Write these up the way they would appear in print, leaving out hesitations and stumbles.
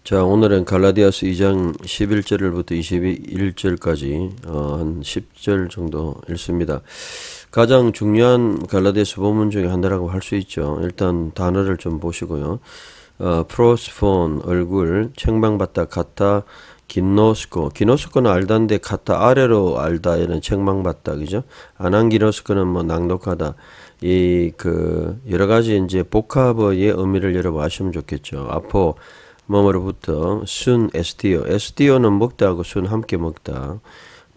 자, 오늘은 갈라디아서 2장 11절부터 21절까지 한 10절 정도 읽습니다. 가장 중요한 갈라디아서 본문 중에 하나라고 할 수 있죠. 일단 단어를 좀 보시고요. 프로스폰 얼굴, 책망받다, 카타, 기노스코는 알다인데 카타 아래로 알다에는 책망받다, 그죠? 아난기노스코는 뭐 낭독하다. 여러 가지 이제 복합어의 의미를 여러분 아시면 좋겠죠. 아포 뭐뭐로부터 순 에스티오는 먹다 하고 순 함께 먹다.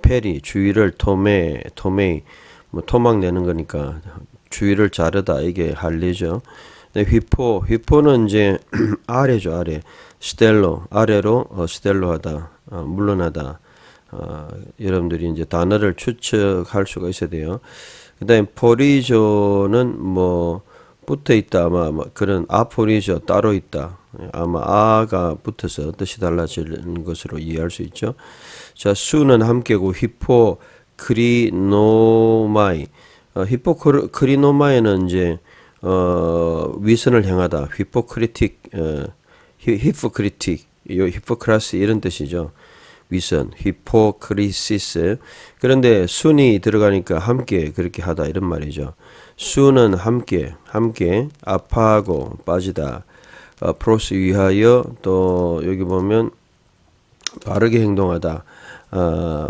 페리 주위를 토메이 뭐 토막 내는 거니까 주위를 자르다 이게 할리죠. 휘포는 이제 아래죠, 아래. 스텔로 아래로 스텔로하다, 물러나다. 여러분들이 이제 단어를 추측할 수가 있어야 돼요. 그다음에 포리조는 뭐 붙어 있다, 아마 뭐 그런 아포리조 따로 있다. 아마 아가 붙어서 뜻이 달라지는 것으로 이해할 수 있죠. 자, 수는 함께고 히포크리노마이. 히포크리노마이는 이제 위선을 향하다. 히포크라시 이런 뜻이죠. 위선, 히포크리시스. 그런데 순이 들어가니까 함께 그렇게 하다 이런 말이죠. 수는 함께 아파하고 빠지다. 프로스 위하여, 또 여기 보면 바르게 행동하다.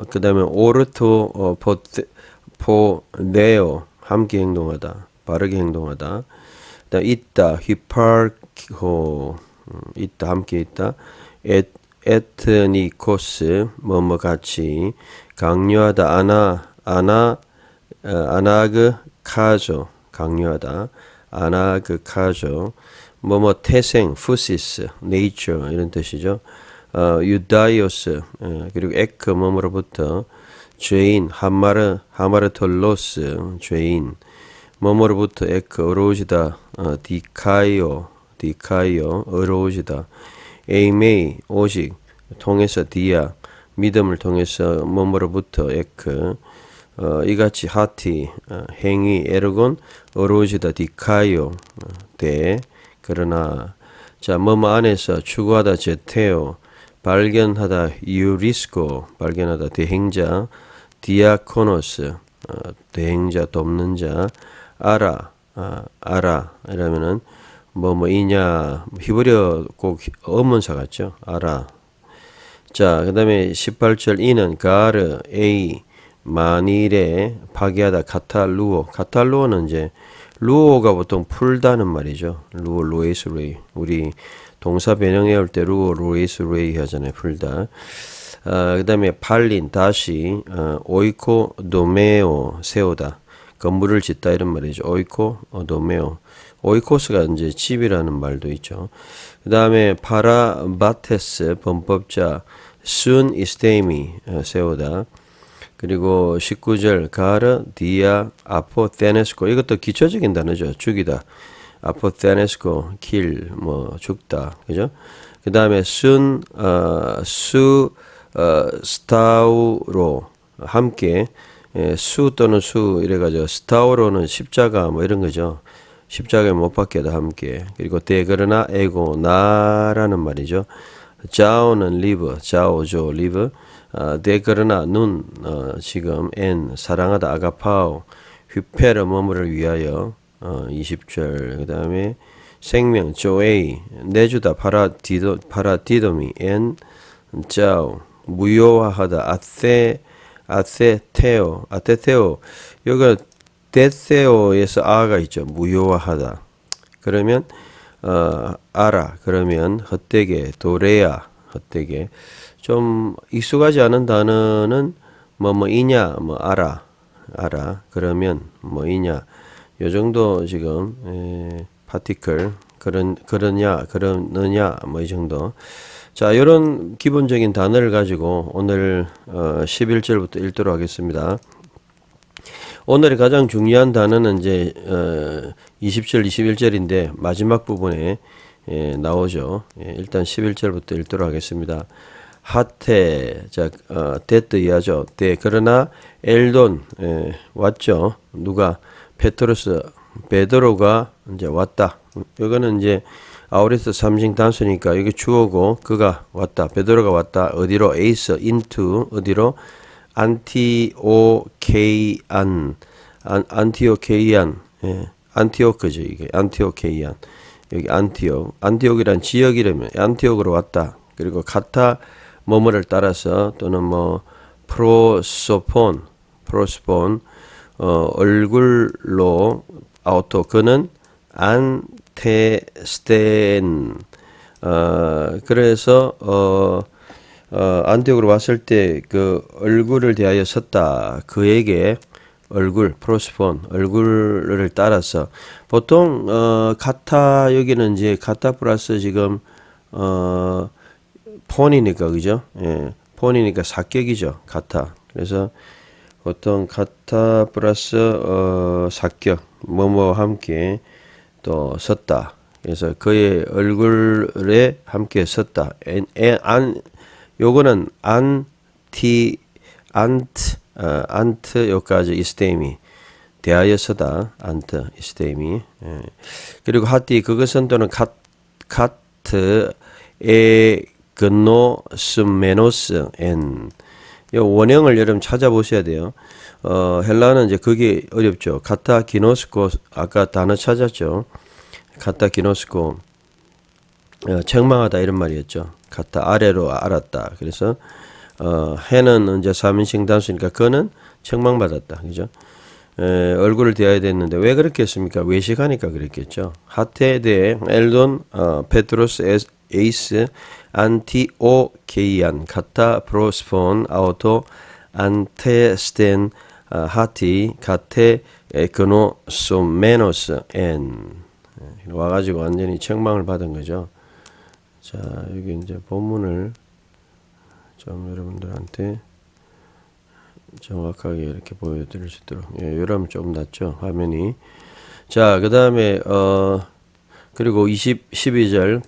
그 다음에 오르토 포네오 함께 행동하다. 바르게 행동하다. 그다음 있다. 히파르코 있다. 함께 있다. 에트니코스 뭐뭐 같이 강요하다. 아나그 카조 강요하다. 아나그 카조 뭐뭐 태생 푸시스 네이처 이런 뜻이죠. 유다이오스 그리고 에크 뭐뭐로부터 죄인 하마르톨로스 죄인 뭐뭐로부터 에크 어로우지다. 디카이오 어로우지다. 에이메이 오직 통해서 디아 믿음을 통해서 뭐뭐로부터 에크 이같이 하티 행위 에르곤 어로우지다. 디카이오 대 그러나 자 뭐뭐 안에서 추구하다. 제테오 발견하다. 유리스코 발견하다. 대행자. 디아코노스 대행자 돕는 자. 알아 이러면은 뭐뭐이냐 히브리어 꼭 의문사 같죠. 알아. 자, 그 다음에 18절 이는 가르 에이 만일에 파괴하다. 카탈루어는 이제 루어가 보통 풀다는 말이죠. 루에이스 레이. 우리 동사 변형해올 때 루에이스 레이 하잖아요. 풀다. 그 다음에 팔린 다시 오이코 도메오 세우다. 건물을 짓다 이런 말이죠. 오이코 도메오. 오이코스가 이제 집이라는 말도 있죠. 그 다음에 파라바테스 범법자 순 이스테이미 세우다. 그리고 19절 가르 디아 아포테네스코 이것도 기초적인 단어죠. 죽이다. 아포테네스코 킬 뭐 죽다. 그죠? 그 다음에 스타우로 함께 수 또는 수 이래가지고 스타우로는 십자가 뭐 이런 거죠. 십자가에 못 박게 하다 함께. 그리고 데그르나 에고 나라는 말이죠. 자오는 리브 자오조 리브. 데그르나 눈 지금 엔 사랑하다. 아가파오 휘페르 머무를 위하여 20절. 그 다음에 생명 조에이 내주다. 파라디도미 엔 자오 무효화하다. 아테테오 여기가 데세오에서 아가 있죠. 무효화하다. 그러면 알아 그러면 헛되게 도레야 헛되게. 좀 익숙하지 않은 단어는 뭐뭐이냐 뭐 알아 그러면 뭐이냐 요 정도 지금 파티클 그러느냐 뭐 이 정도. 자, 이런 기본적인 단어를 가지고 오늘 11절부터 읽도록 하겠습니다. 오늘의 가장 중요한 단어는 이제 20절, 21절인데 마지막 부분에 나오죠. 일단 11절부터 읽도록 하겠습니다. 하테 자 데뜨이하죠. 그러나 엘돈 왔죠. 누가 베드로가 이제 왔다. 이거는 이제 아우레스 3인칭 단수니까 여기 주어고 그가 왔다. 베드로가 왔다. 어디로? 에이스 into 어디로? 안티오케이안 안티오케이안 예. 안티오크죠. 이게 안티오케이안 여기 안티옥이란 지역 이름이에요. 안티옥으로 왔다. 그리고 가타 뭐뭐를 따라서 또는 뭐 프로스폰 얼굴로 아우토 그는 안테스텐 그래서 안티옥으로 왔을 때 그 얼굴을 대하여 섰다. 그에게 얼굴 프로스폰 얼굴을 따라서 보통 가타 여기는 이제 가타 플러스 지금 폰이니까 그죠? 예, 폰이니까 사격이죠. 가타. 그래서 보통 가타 플러스 사격 뭐뭐 함께 또 섰다. 그래서 그의 얼굴에 함께 섰다. 요거는 안트 요까지 이스테미 대하여서다. 안트 이스테미 그리고 하티 그것은 또는 카트 에그노스메노스 엔 요 원형을 여러분 찾아보셔야 돼요. 헬라는 이제 그게 어렵죠. 카타 기노스코 아까 단어 찾았죠. 카타 기노스코 책망하다 이런 말이었죠. 카타 아래로 알았다. 그래서 해는 이제 3인칭 단수니까 그는 책망받았다. 그죠? 얼굴을 대해야 됐는데 왜 그렇게 했습니까? 외식하니까 그랬겠죠. 하테데 엘돈 페트로스 에이스 안티오케이안 카타 프로스폰 아우토 안테스텐 하티 카테 에코노소메노스 엔 와가지고 완전히 책망을 받은 거죠. 자 여기 이제 본문을 좀 여러분들한테 정확하게 이렇게 보여드릴 수 있도록 이러면 좀 낫죠 화면이. 자 그 다음에 그리고 12절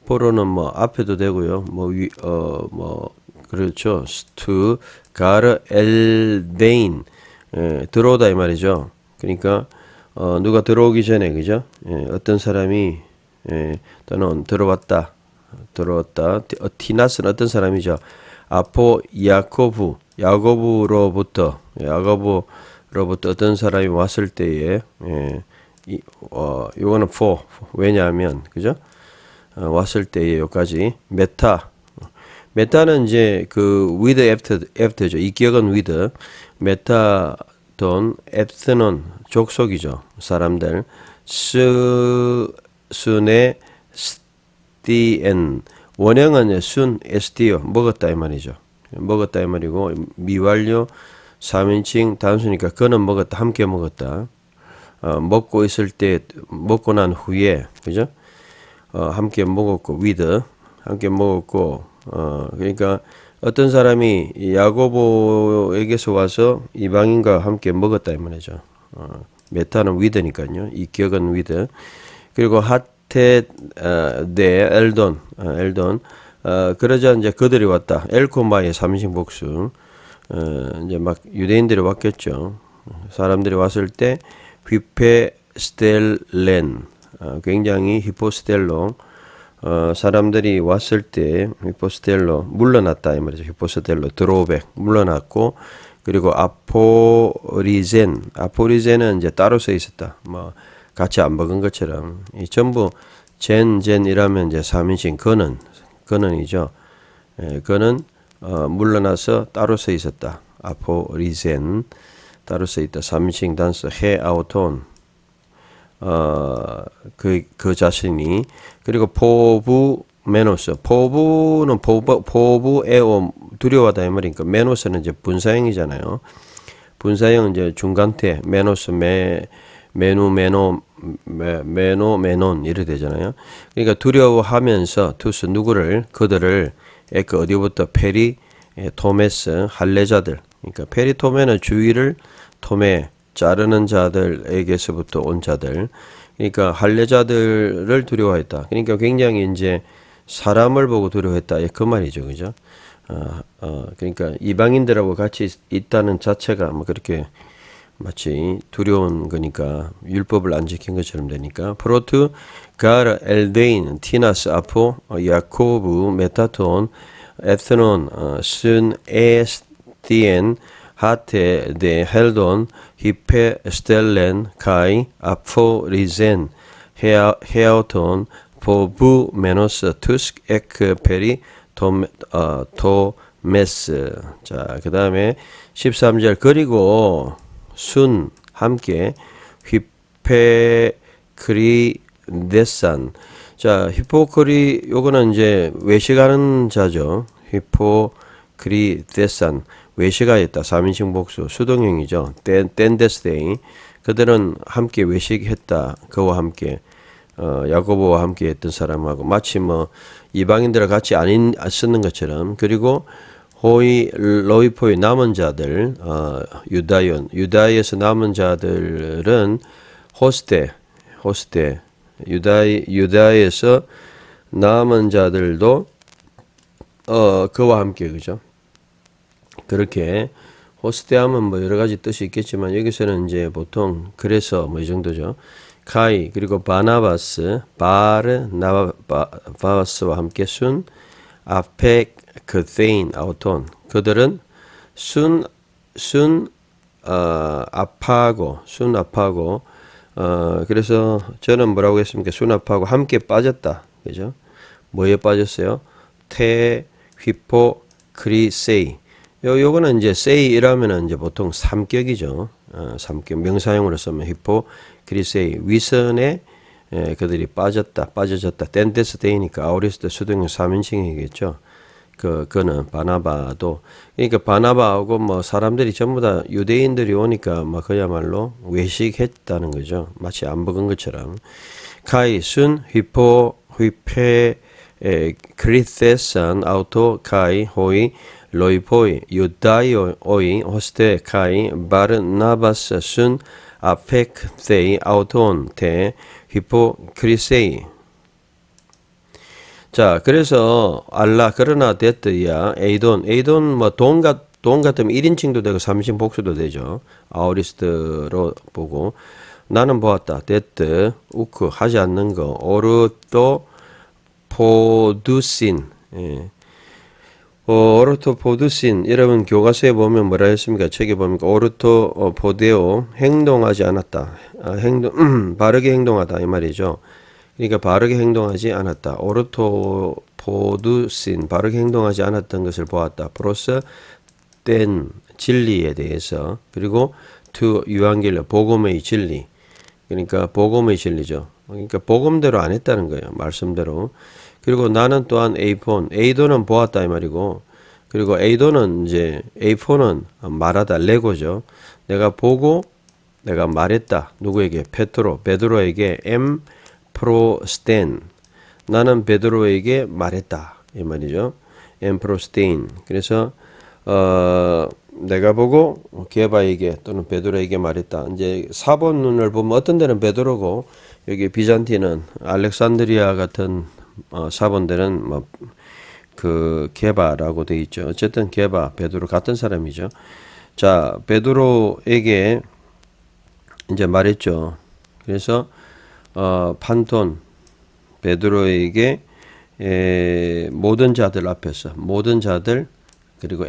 포로는 뭐 앞에도 되고요 뭐 그렇죠. to 가르 엘데인 들어오다 이 말이죠. 그러니까 누가 들어오기 전에 그죠? 어떤 사람이 또는 들어왔다. 티나스는 어떤 사람이죠? 아포 야고부로부터 어떤 사람이 왔을 때에 요거는 for 왜냐하면 그죠? 왔을 때에 요까지 메타는 이제 그 with after죠. 이 기억은 with 메타돈 앱스는 족속이죠. 사람들 순의 스티엔 원형은 순 ST요. 먹었다 이 말이죠. 먹었다 이 말이고 미완료 3인칭 단수니까 그는 먹었다 함께 먹었다. 먹고 있을 때 먹고 난 후에 그죠? 함께 먹었고 with 함께 먹었고 그러니까 어떤 사람이 야고보에게서 와서 이방인과 함께 먹었다 이 말이죠. 메타는 with니까요. 이 기억은 with. 그리고 하테 네 엘돈 그러자 이제 그들이 왔다. 엘코마의 3인칭 복수. 이제 막 유대인들이 왔겠죠. 사람들이 왔을 때 휘페스텔렌 굉장히 히포스텔로 사람들이 왔을 때 히포스텔로 물러났다 이 말이죠. 히포스텔로 드로백 물러났고 그리고 아포리젠은 이제 따로 써 있었다. 뭐 같이 안 먹은 것처럼 이 전부 젠이라면 이제 3인칭 그는이죠. 그는 물러나서 따로 써 있었다. 아포리젠 따로 써 있다. 3인칭 단수 해 아우톤 그 자신이 그리고 포부 메노스 포부는 포부에오 두려워하다 이 말이니까 메노스는 이제 분사형이잖아요. 분사형은 이제 중간태 메노스 메논 이래 되잖아요. 그러니까 두려워하면서 투스 누구를 그들을 어디부터 토메스 할례자들 그러니까 페리토메는 주의를 토메 자르는 자들에게서부터 온 자들 그러니까 할례자들을 두려워했다. 그러니까 굉장히 이제 사람을 보고 두려워했다. 그 말이죠, 그죠? 그러니까 이방인들하고 같이 있다는 자체가 뭐 그렇게 마치 두려운 거니까 율법을 안 지킨 것처럼 되니까 프로트 가르 엘데인 티나스 아포 야코브 메타톤 에트논 순 에스티엔 하테 데 헬돈 히페 스텔렌 카이 아포리젠 헤아톤 포부 메노스 투스크 에크 페리 도메스. 자, 그 다음에 13절 그리고 순 함께 휘페크리데산. 자, 히포크리 요거는 이제 외식하는 자죠. 히포크리데산 외식하였다. 3인칭 복수 수동형이죠. 땐데스데이 그들은 함께 외식했다. 그와 함께 야고보와 함께 했던 사람하고 마치 뭐 이방인들과 같이 안 쓰는 것처럼. 그리고 호이 로이포의 남은 자들 유다에서 남은 자들은 호스테 유다에서 남은 자들도 그와 함께 그죠. 그렇게 호스테하면 뭐 여러 가지 뜻이 있겠지만 여기서는 이제 보통 그래서 뭐 이 정도죠. 카이 그리고 바나바스 바르나바스와 함께 순 아펙크데인 아우톤 그들은 순 아파고 그래서 저는 뭐라고 했습니까? 순 아파고 함께 빠졌다. 그죠? 뭐에 빠졌어요? 테 휘포 크리세이 요거는 이제 say이라면은 이제 보통 삼격이죠. 삼격 명사형으로 쓰면 히포 그리세이 위선에 그들이 빠져졌다. 땐데스데이니까 아우리스트 수동형 3인칭이겠죠. 그거는 바나바도 그러니까 바나바하고 뭐 사람들이 전부 다 유대인들이 오니까 뭐 그야말로 외식했다는 거죠. 마치 안 먹은 것처럼. 카이 순 휘포 휘페 크리테산 아우토 카이 호이 로이포이 유다이오이 호스테 카이 바르나바스 순 아펙데이 아우톤 테 히포크리세이. 자, 그래서 알라 그러나 데트야 에이돈 뭐 돈 같으면 1인칭도 되고 3인칭 복수도 되죠. 아우리스트로 보고 나는 보았다. 데트 우크 하지 않는 거 오르토 포두신 오르토 포두신 여러분 교과서에 보면 뭐라 했습니까? 책에 보니까 오르토 포데오 행동하지 않았다. 바르게 행동하다 이 말이죠. 그러니까 바르게 행동하지 않았다. 오르토 포두신 바르게 행동하지 않았던 것을 보았다. 프로스 땐 진리에 대해서 그리고 투 유한겔레 복음의 진리 그러니까 복음의 진리죠. 그러니까 복음대로 안 했다는 거예요. 말씀대로. 그리고 나는 또한 에이도는 보았다 이 말이고 그리고 에이도는 이제 에이폰은 말하다 레고죠. 내가 보고 내가 말했다. 누구에게? 베드로에게 프로스텐 나는 베드로에게 말했다 이 말이죠. 프로스테인 그래서 내가 보고 게바에게 또는 베드로에게 말했다. 이제 사본을 보면 어떤 데는 베드로고 여기 비잔티는 알렉산드리아 같은 사본들은 뭐 그 게바라고 돼 있죠. 어쨌든 게바 베드로 같은 사람이죠. 자 베드로에게 이제 말했죠. 그래서 판톤 베드로에게 모든 자들 앞에서 모든 자들 그리고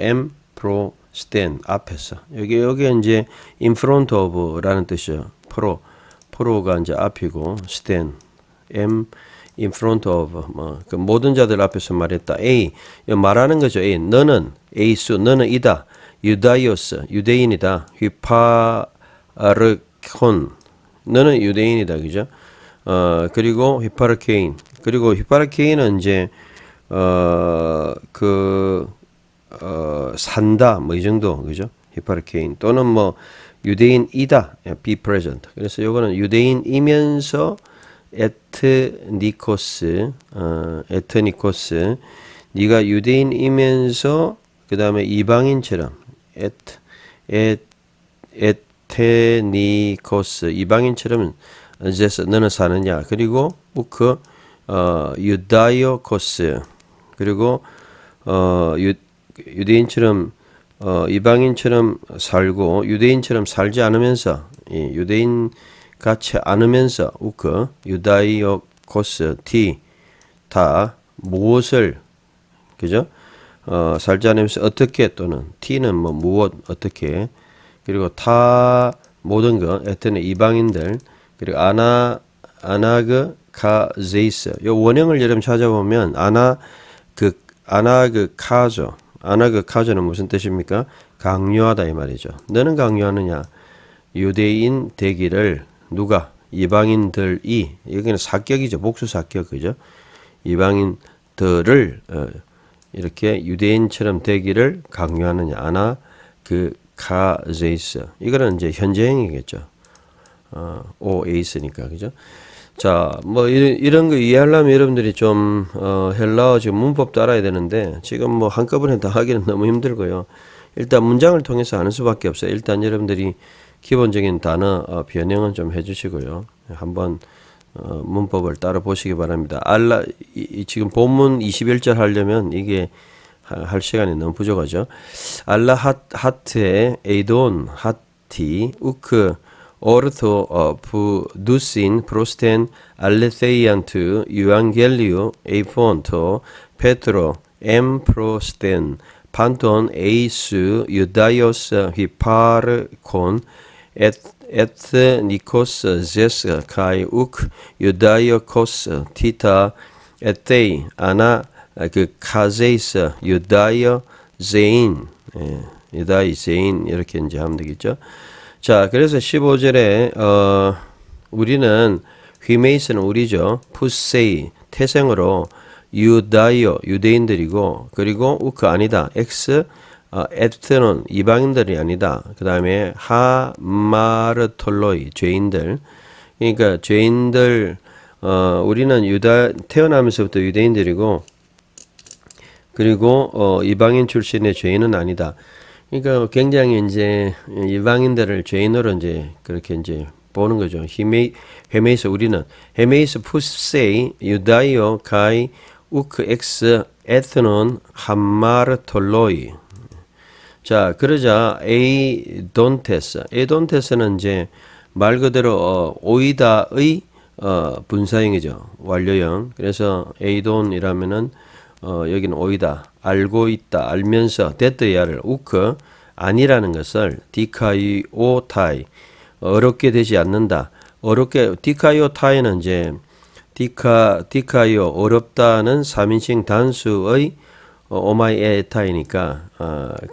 프로스텐 앞에서 여기 이제 in front of라는 뜻이죠. 프로가 이제 앞이고 스텐 in front of 그 모든 자들 앞에서 말했다. 말하는 거죠. 너는 너는 이다. 유다이오스 유대인이다. 휘파르콘 너는 유대인이다. 그죠? 그리고 휘파르케인 그리고 휘파르케인은 이제 산다 뭐 이 정도 그죠? 휘파르케인 또는 뭐 유대인이다. be present. 그래서 요거는 유대인이면서 에트니코스 네가 유대인이면서 그 다음에 이방인처럼 에테니코스 이방인처럼 이제 너는 사느냐. 그리고 우크 유다이오코스 그리고 유대인처럼 이방인처럼 살고 유대인처럼 살지 않으면서 유대인 같이 않으면서 우크 유다이오코스 티 다 무엇을 그죠? 살지 않으면서 어떻게 또는 t는 뭐 무엇 어떻게 그리고 타 모든 것 에테는 이방인들 그리고 아나그 카제이스 요 원형을 여러분 찾아보면 아나그 카죠. 아나그 카조는 무슨 뜻입니까? 강요하다 이 말이죠. 너는 강요하느냐? 유대인 되기를 누가? 이방인들이 여기는 사격이죠. 복수 사격 그죠? 이방인들을 이렇게 유대인처럼 되기를 강요하느냐? 아나 그 카제이스 이거는 이제 현재형이겠죠. 오에이스니까 그죠? 자, 뭐 이런 거 이해하려면 여러분들이 좀 헬라어 지금 문법도 알아야 되는데 지금 뭐 한꺼번에 다 하기는 너무 힘들고요. 일단 문장을 통해서 아는 수밖에 없어요. 일단 여러분들이 기본적인 단어 변형은 좀 해주시고요. 한번 문법을 따라 보시기 바랍니다. 지금 본문 21절 하려면 이게 할 시간이 너무 부족하죠. 알라 하트의 에이돈 하티 우크 오르토 부두신 프로스텐 알레테이안트 유앙겔리오 에이폰토 페트로 엠프로스텐 판톤 에이스 유다이오스 히파르콘 에트니코스 제스 카이 우크 유다이오코스 티타 에테이 아나 그 카제이스 유다이오 제인 유다이 제인 이렇게 이제 하면 되겠죠. 자, 그래서 15절에 우리는 휘메이스는 우리죠. 푸세이 태생으로 유다이오 유대인들이고 그리고 우크 아니다. 엑스 에트논 이방인들이 아니다. 그 다음에 하마르톨로이 죄인들. 그러니까 죄인들 우리는 태어나면서부터 유대인들이고 그리고 이방인 출신의 죄인은 아니다. 그러니까 굉장히 이제 이방인들을 죄인으로 이제 그렇게 이제 보는 거죠. 헤메이스 우리는 헤메이스 푸세이 유다이오 가이 우크 엑스 에트논 함마르톨로이. 자, 그러자 에이돈테스는 이제 말 그대로 오이다의 분사형이죠. 완료형. 그래서 에이돈이라면은 여기는 오이다. 알고 있다. 알면서 데트야를 우크 아니라는 것을 디카이오타이 어렵게 되지 않는다. 디카이오타이는 이제 디카이오 어렵다는 3인칭 단수의 오마이에타이니까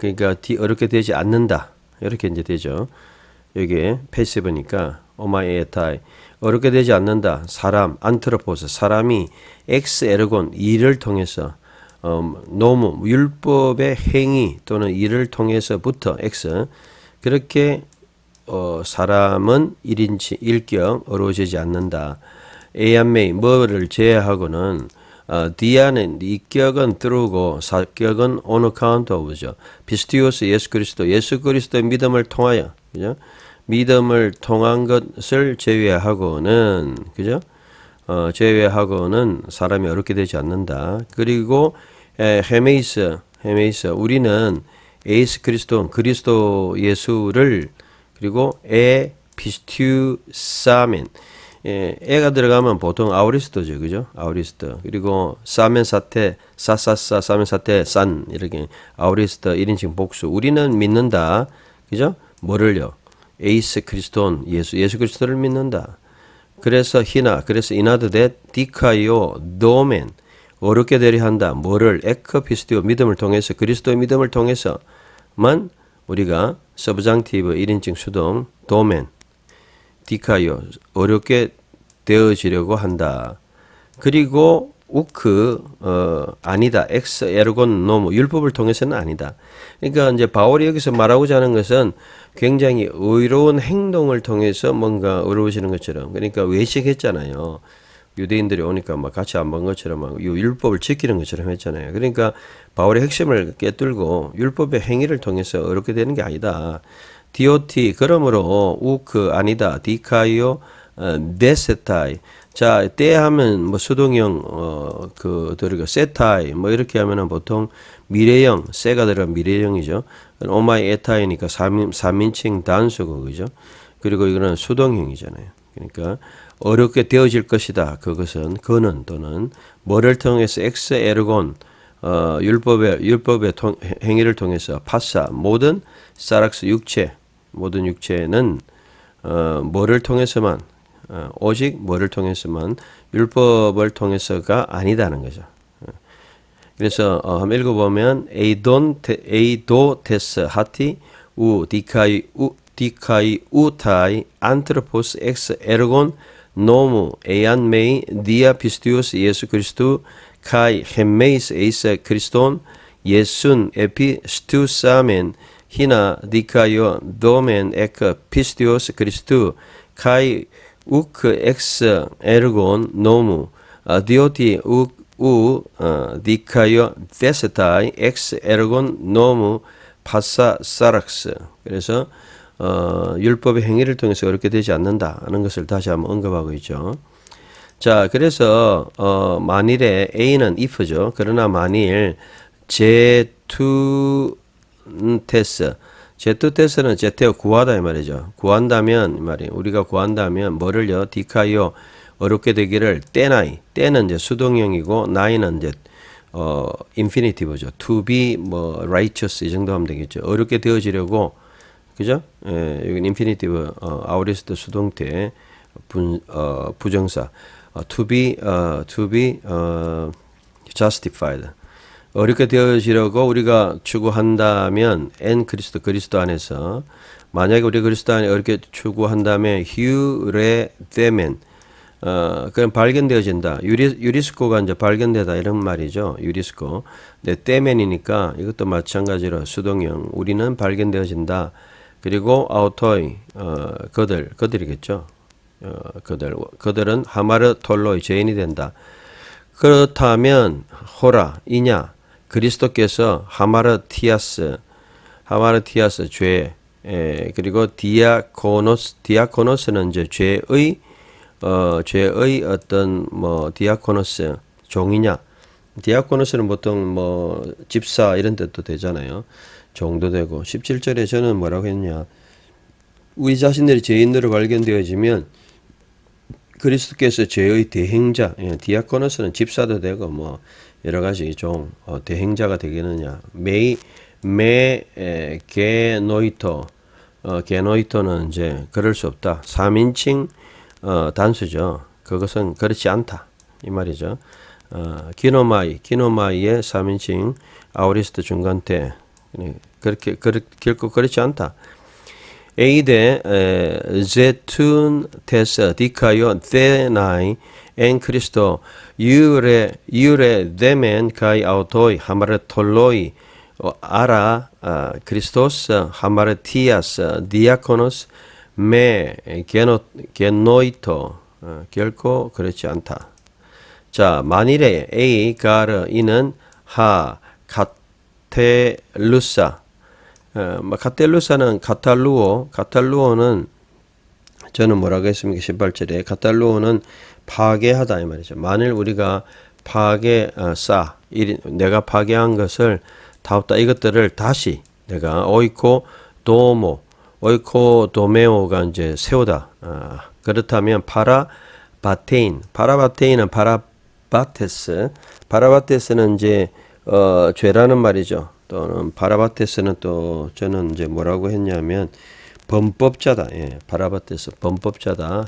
그러니까 어렵게 되지 않는다. 이렇게 이제 되죠. 여기 패시브니까 오마이에타이 어렵게 되지 않는다. 사람 안트로포스 사람이 엑스 에르곤 일을 통해서 노무 율법의 행위 또는 일을 통해서부터 X 그렇게 사람은 일격 어려워지지 않는다. 에안메이 뭐를 제외하고는 디아는 이격은 들어오고 사격은 on account of죠. 비스티오스 예수 그리스도의 믿음을 통하여 그죠? 믿음을 통한 것을 제외하고는 그죠? 제외하고는 사람이 어렵게 되지 않는다. 그리고 헤메이스 우리는 에이스 그리스도 예수를 그리고 비스튜사멘 애가 들어가면 보통 아우리스토죠. 그죠? 아우리스토. 그리고 사멘 사테 사멘 사테 산 이렇게 아우리스토 1인칭 복수. 우리는 믿는다. 그죠? 뭐를요? 에이스 그리스도는 예수 그리스도를 믿는다. 그래서 이나드데 디카이오 도멘 어렵게 되려 한다. 뭐를 에크피스티오 믿음을 통해서 그리스도의 믿음을 통해서만 우리가 서브장티브 1인칭 수동 도멘 디카이오 어렵게 되어지려고 한다. 그리고 우크 아니다. 엑스 에르곤 노무 율법을 통해서는 아니다. 그러니까 이제 바울이 여기서 말하고자 하는 것은 굉장히 의로운 행동을 통해서 뭔가 어려워지는 것처럼 그러니까 외식했잖아요. 유대인들이 오니까 막 같이 안 본 것처럼 막 율법을 지키는 것처럼 했잖아요. 그러니까 바울의 핵심을 깨뚫고 율법의 행위를 통해서 어렵게 되는 게 아니다. 디오티 그러므로 우크 아니다. 디카이오 데세타이 자, 때 하면 뭐 수동형 들어가 세타이 뭐 이렇게 하면은 보통 미래형 세가 들어간 미래형이죠. 오마이 에타이니까 3인칭 단수고 그죠? 그리고 이거는 수동형이잖아요. 그러니까 어렵게 되어질 것이다. 그것은 그는 또는 뭐를 통해서 엑스 에르곤 율법의 행위를 통해서 파사 모든 사락스 육체 모든 육체는 뭐를 통해서만 오직 뭐를 통해서만 율법을 통해서가 아니다는 거죠. 그래서 한번 읽어보면 에이도 테스 하티 우 디카이 우타이 안트로포스 엑스 에르곤 노무 에안 메이 디아 피스티오스 예수 그리스도 카이 헨메이스 에이스 그리스돈 예순 에피 스투사멘 히나 디카요 도멘 에크 피스티오스 그리스도 카이 우크 엑스 에르곤 노무 디오티 우 디카요 데스타이 엑스 에르곤 노무 파사 사락스. 그래서 율법의 행위를 통해서 어렵게 되지 않는다는 것을 다시 한번 언급하고 있죠. 자, 그래서 만일에 A는 if죠. 그러나 만일 제투 테스 제투테스는 제테어 구하다 이 말이죠. 구한다면 이 말이에요. 우리가 구한다면 뭐를요? 디카이오 어렵게 되기를 때나이 때는 이제 수동형이고 나이는 이제 인피니티브죠. to be 뭐 righteous 이 정도 하면 되겠죠. 어렵게 되어지려고 그죠? 예, 여기 인피니티브 아우리스트 수동태 부정사 to be justified 어렵게 되어지려고 우리가 추구한다면 그리스도 안에서 만약에 우리 그리스도 안에 어렵게 추구한다면 휴레데멘 그건 발견되어진다. 유리스코가 이제 발견되다 이런 말이죠. 유리스코. 네, 때면이니까 이것도 마찬가지로 수동형. 우리는 발견되어진다. 그리고 아우토이 그들이겠죠. 그들은 하마르 톨로이 죄인이 된다. 그렇다면 호라 이냐 그리스도께서 하마르티아스 죄 그리고 디아코노스는 이제 죄의 어떤 뭐 디아코노스 종이냐 디아코노스는 보통 뭐 집사 이런 뜻도 되잖아요. 종도 되고 17절에 저는 뭐라고 했냐 우리 자신들이 죄인으로 발견되어지면 그리스도께서 죄의 대행자 디아코노스는 집사도 되고 뭐 여러 가지 종 대행자가 되겠느냐 게노이토 게노이토는 이제 그럴 수 없다. 3인칭 단수죠. 그것은 그렇지 않다. 이 말이죠. 기노마이의 3인칭 아우리스트 중간태. 결코 그렇지 않다. 에이데 제툰 테스 디카요 데나이 엔 크리스토 유레 데멘 카이 아우토이 하마르 톨로이 아라 크리스토스 하마르 티아스 디아코노스 메 게노이토 결코 그렇지 않다. 자, 만일에 A 가르 이는 하 카텔루사 카텔루사는 카탈루오는 저는 뭐라고 했습니까? 18절에 카탈루오는 파괴하다 이 말이죠. 만일 우리가 내가 파괴한 것을 다없다 이것들을 다시 내가 오이코 도메오가 이제 세우다. 그렇다면 파라바테인은 파라바테스는 이제 죄라는 말이죠. 또는 파라바테스는 또 저는 이제 뭐라고 했냐면 범법자다. 예, 파라바테스 범법자다.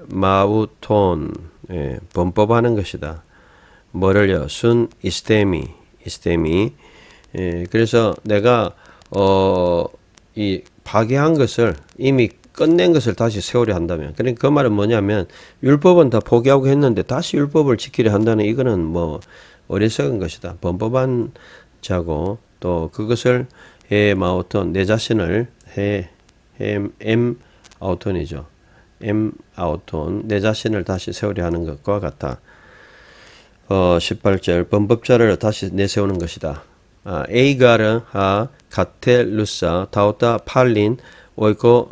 마우톤 범법하는 것이다. 뭐를요? 순 이스테미 그래서 내가 이 파괴한 것을 이미 끝낸 것을 다시 세우려 한다면 그러니까 그 말은 뭐냐면 율법은 다 포기하고 했는데 다시 율법을 지키려 한다는 이거는 뭐 어리석은 것이다. 범법한 자고 또 그것을 마우톤 내 자신을 아우톤이죠. 아우톤 내 자신을 다시 세우려 하는 것과 같아. 18절 범법자를 다시 내세우는 것이다. 에이가르 카텔루사 다오타 팔린 오이코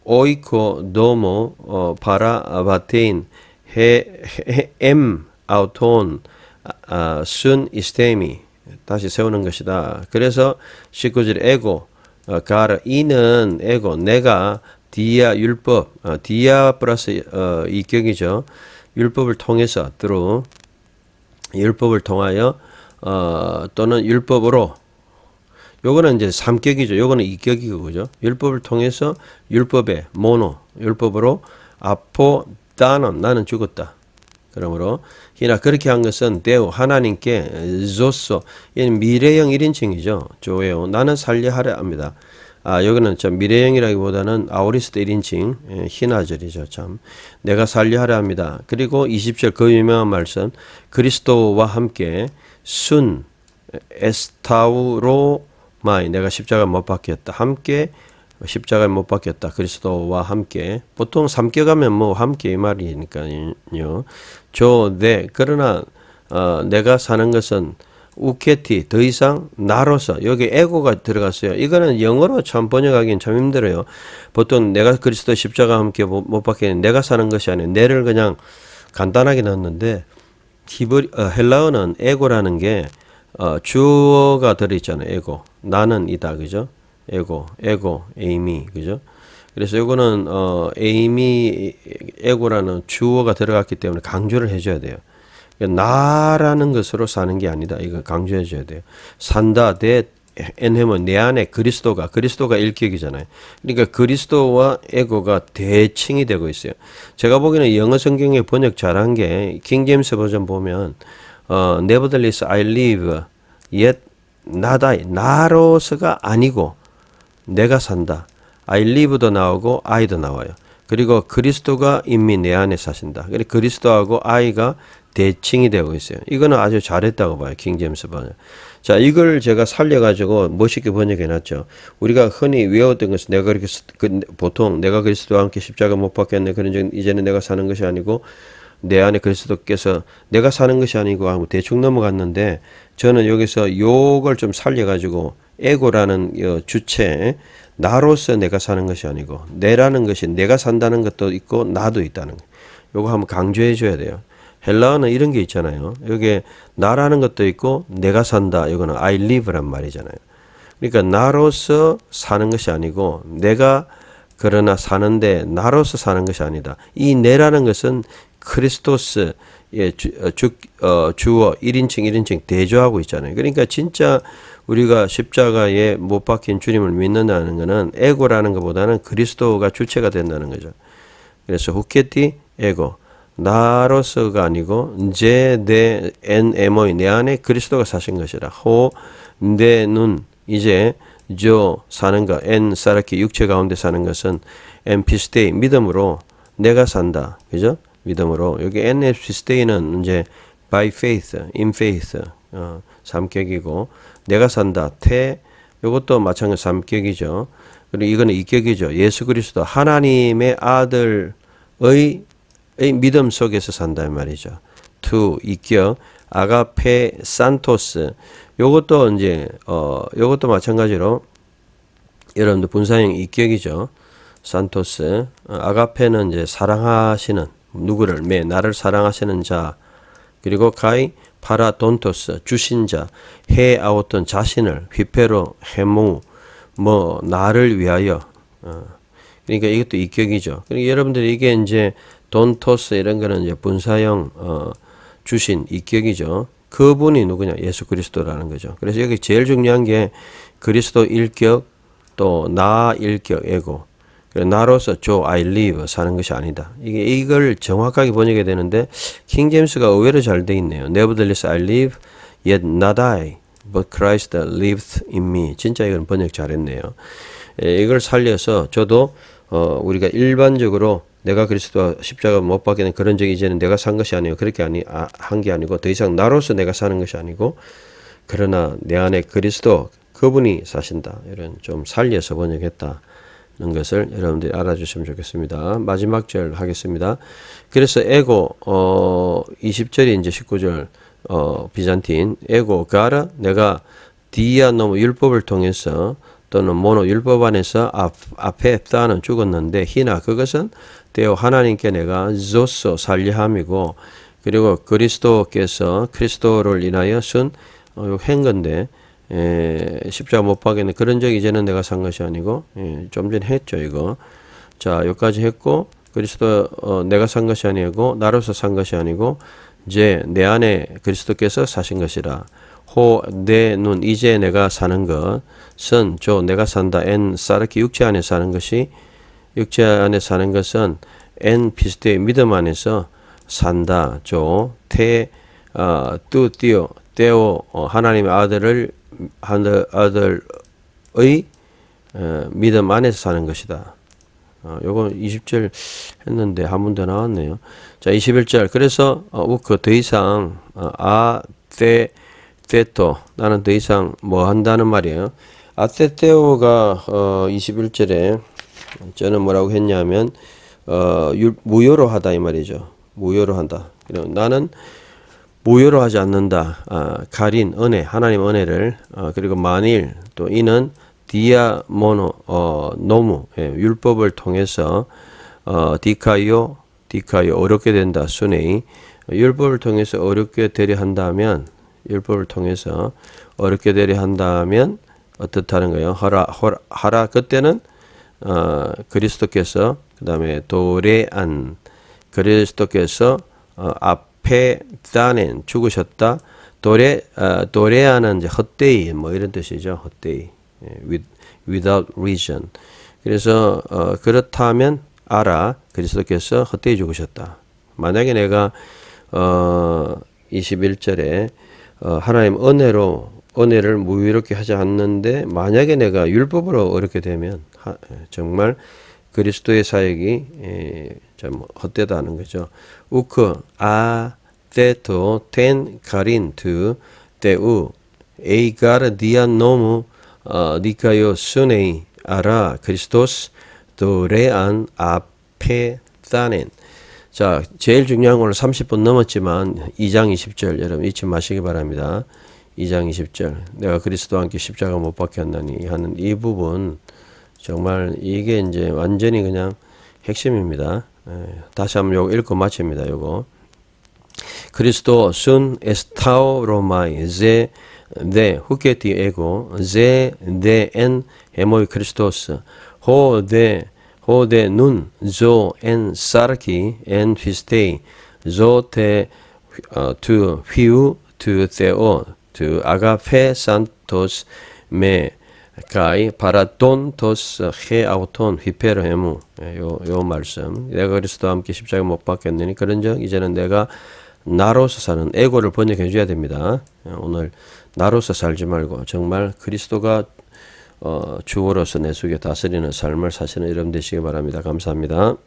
오이코 노모 바라바테인 엠 아우톤 순 이스테미 다시 세우는 것이다. 그래서 19절 에고 가르 이는 에고 내가 디아 율법 디아 플러스 이격이죠. 율법을 통해서 through 율법을 통하여 또는 율법으로 요거는 이제 3격이죠. 요거는 2격이고 그죠? 율법을 통해서 율법의 모노 율법으로 아포 다넌 나는 죽었다. 그러므로 히나 그렇게 한 것은 데오 하나님께 조소 얘는 미래형 1인칭이죠. 조에오 나는 살려하려 합니다. 여기는 참 미래형이라기보다는 아오리스트 1인칭 히나절이죠. 참 내가 살려하려 합니다. 그리고 20절 그 유명한 말씀 그리스도와 함께 순 에스타우로마이 내가 십자가 못 박혔다. 함께 십자가에 못 박혔다. 그리스도와 함께 보통 삼켜가면 뭐 함께 이 말이니까요. 네 그러나 내가 사는 것은 우케티 더 이상 나로서 여기 에고가 들어갔어요. 이거는 영어로 참 번역하기는 참 힘들어요. 보통 내가 그리스도 십자가 함께 못 박혔는데 내가 사는 것이 아니에요. 내를 그냥 간단하게 넣었는데 헬라어는 에고라는 게 주어가 들어있잖아요. 에고 나는 이다 그죠? 에고 에이미 그죠? 그래서 이거는 에이미 에고라는 주어가 들어갔기 때문에 강조를 해줘야 돼요. 나라는 것으로 사는 게 아니다. 이거 강조해 줘야 돼요. 산다 대 엔헤면 내 안에 그리스도가 일격이잖아요. 그러니까 그리스도와 에고가 대칭이 되고 있어요. 제가 보기에는 영어 성경에 번역 잘한 게 킹제임스 버전 보면 nevertheless I live yet not I 나로서가 아니고 내가 산다. I live도 나오고 I도 나와요. 그리고 그리스도가 이미 내 안에 사신다. 그리고 그리스도하고 I가 대칭이 되고 있어요. 이거는 아주 잘했다고 봐요. 킹제임스 번역. 자, 이걸 제가 살려가지고 멋있게 번역해놨죠. 우리가 흔히 외웠던 것은 내가 그렇게 보통 내가 그리스도와 함께 십자가 못 박혔네. 그런 이제는 내가 사는 것이 아니고 내 안에 그리스도께서 내가 사는 것이 아니고 하고 대충 넘어갔는데 저는 여기서 요걸 좀 살려가지고 에고라는 주체 나로서 내가 사는 것이 아니고 내라는 것이 내가 산다는 것도 있고 나도 있다는 거. 요거 한번 강조해 줘야 돼요. 헬라어는 이런 게 있잖아요. 여기에 나라는 것도 있고 내가 산다. 이거는 I live란 말이잖아요. 그러니까 나로서 사는 것이 아니고 내가 그러나 사는데 나로서 사는 것이 아니다. 이 내라는 것은 크리스토스의 주어 1인칭 대조하고 있잖아요. 그러니까 진짜 우리가 십자가에 못 박힌 주님을 믿는다는 것은 에고라는 것보다는 그리스도가 주체가 된다는 거죠. 그래서 후케티 에고 나로서가 아니고 내 에모이 내 안에 그리스도가 사신 것이라 내 눈 이제 사는 것 사라키 육체 가운데 사는 것은 피스테이 믿음으로 내가 산다 그죠? 믿음으로 여기 피스테이는 이제 by faith, in faith 삼격이고 내가 산다 이것도 마찬가지 삼격이죠. 그리고 이거는 이격이죠. 예수 그리스도 하나님의 아들의 믿음 속에서 산다는 말이죠. 이격 아가페 산토스 요것도 이제 요것도 마찬가지로 여러분들 분사형 이격이죠. 산토스 아가페는 이제 사랑하시는 누구를 나를 사랑하시는 자 그리고 가이 파라돈토스 주신 자 해아웃던 자신을 휘페로 해무 나를 위하여 그러니까 이것도 이격이죠. 그러니까 여러분들이 이게 이제 돈토스 이런 거는 이제 분사형 주신 이격이죠. 그분이 누구냐? 예수 그리스도라는 거죠. 그래서 여기 제일 중요한 게 그리스도 일격 또 나 일격 에고 나로서 I live 사는 것이 아니다. 이걸 정확하게 번역해야 되는데 킹제임스가 의외로 잘 돼 있네요. Nevertheless I live yet not I but Christ lives in me. 진짜 이건 번역 잘했네요. 이걸 살려서 저도 우리가 일반적으로 내가 그리스도 십자가 못 박히는 그런 적이 이제는 내가 산 것이 아니고 그렇게 한 게 아니고 더 이상 나로서 내가 사는 것이 아니고 그러나 내 안에 그리스도 그분이 사신다. 이런 좀 살려서 번역했다는 것을 여러분들이 알아주시면 좋겠습니다. 마지막 절 하겠습니다. 그래서 에고 20절이 이제 19절 비잔틴 에고 가라 내가 디아노 율법을 통해서 또는 모노 율법 안에서 아페타는 죽었는데 히나 그것은 데오 하나님께 내가 조소 살리함이고 그리고 그리스도께서 그리스도를 인하여 쓴 행건데 십자가 못 박에는 그런 적 이제는 내가 산 것이 아니고 좀 전에 했죠 이거. 자 여기까지 했고 그리스도 내가 산 것이 아니고 나로서 산 것이 아니고 이제 내 안에 그리스도께서 사신 것이라. 내 눈 이제 내가 사는 것은 내가 산다 엔 사르키 육체 안에 사는 것이 육체 안에 사는 것은 엔 피스테의 믿음 안에서 산다 떼오 하나님의 아들의 믿음 안에서 사는 것이다. 요거 20절 했는데 한 번 더 나왔네요. 자 21절 그래서 더 이상 테토 나는 더 이상 뭐 한다는 말이에요. 아테테오가 21절에 저는 뭐라고 했냐면 무효로 하다 이 말이죠. 무효로 한다. 나는 무효로 하지 않는다. 가린 은혜 하나님 은혜를 그리고 만일 또 이는 디아모노 노무 율법을 통해서 디카요 어렵게 된다. 순회이 율법을 통해서 어렵게 되려 한다면 율법을 통해서 어렵게 되려 한다면 어떻다는 거예요? 하라 그때는 그리스도께서 그 다음에 도레안 그리스도께서 앞에 다넨 죽으셨다. 도레안은 이제 헛되이 뭐 이런 뜻이죠. 헛되이 without reason. 그래서 그렇다면 알아 그리스도께서 헛되이 죽으셨다. 만약에 내가 21절에 하나님 은혜를 무유롭게 하지 않는데 만약에 내가 율법으로 어렵게 되면 정말 그리스도의 사역이 좀 헛되다는 거죠. 우크 테토 텐 가린트 테우 에이가르 디아노무 니카요 순에이 아라 그리스도스 도레안 아페타넨. 자, 제일 중요한 건 30분 넘었지만 2장 20절 여러분 잊지 마시기 바랍니다. 2장 20절 내가 그리스도와 함께 십자가 못 박혔나니 하는 이 부분 정말 이게 이제 완전히 그냥 핵심입니다. 다시 한번 요거 읽고 마칩니다. 요거 그리스도 순 에스타오 로마이 네 후케티 에고 엔 헤모이 크리스토스 호데 눈 엔 사르키 엔 피스테이 테 투 휘우 투 테오 투 아가페 산토스 메 가이 파라돈토스 헤 아우톤 휘페르 헤무 요 말씀 내가 그리스도와 함께 십자가 못 박혔느니 그런즉 이제는 내가 나로서 사는 에고를 번역해 줘야 됩니다. 오늘 나로서 살지 말고 정말 그리스도가 주어로서 내 속에 다스리는 삶을 사시는 여러분 되시기 바랍니다. 감사합니다.